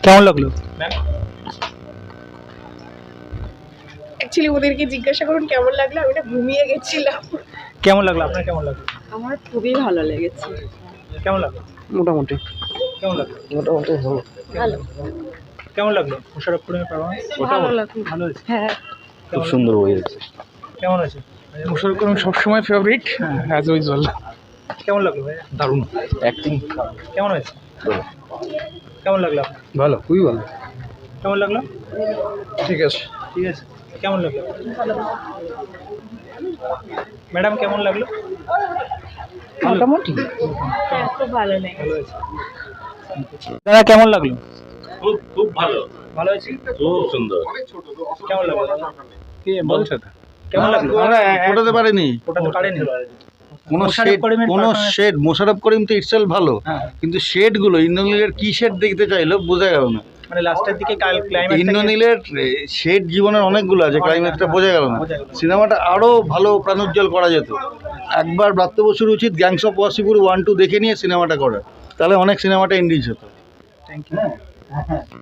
কেমন লাগলো? অ্যাকচুয়ালি ওদেরকে জিজ্ঞাসা করুন কেমন লাগলো, আমি না ঘুমিয়ে গেছিলাম। কেমন লাগলো আপনার? কেমন লাগলো? আমার খুবই ভালো লেগেছে। কেমন লাগলো? মোটামুটি কেমন লাগলো? মোটামুটি ভালো। ভালো কেমন লাগলো মোশাররফ করিমের পারফরমেন্স? ভালো লাগলো। ভালো হয়েছে। হ্যাঁ খুব সুন্দর বই আছে। কেমন আছে? মোশাররফ করিম সবসময় ফেভারিট অ্যাজ ইউজুয়াল। কেমন লাগলো ভাই? দারুণ অ্যাক্টিং কেমন হয়েছে? কেমন লাগলো আপনার? ভালো, খুবই ভালো। কেমন লাগলো? ঠিক আছে। ঠিক আছে। কেমন লাগলো? ম্যাডাম কেমন লাগলো? মোটামুটি হ্যাঁ খুব ভালো লেগেছে। ভালো হয়েছে। দাদা কেমন লাগলো? খুব খুব ভালো, ভালো হয়েছে। খুব সুন্দর। কেমন লাগলো? কি বলছো? কেমন লাগলো? ফোটাতে পারেনি ওটাতে পারেনি। কোনো মোশাররফ শেড, করিমের কোনো performance- শেড। মোশাররফ করিম তো ইটসেলফ ভালো, হ্যাঁ, কিন্তু শেডগুলো ইন্দ্রনীলের কি শেড দেখতে চাইলো বোঝা গেল না। মানে লাস্টের দিকে ক্লাইম্যাক্স ইন্দ্রনীলের শেড জীবনের অনেকগুলো আছে, ক্লাইম্যাক্সটা বোঝা গেল না। সিনেমাটা আরো ভালো প্রাণোজ্জ্বল করা যেত। একবার ব্রাত্য বসুর উচিত গ্যাংস অফ ওয়াসিপুর 1-2 দেখে নিয়ে সিনেমাটা করা, তাহলে অনেক সিনেমাটা এন্ডিজ হতো। Thank you.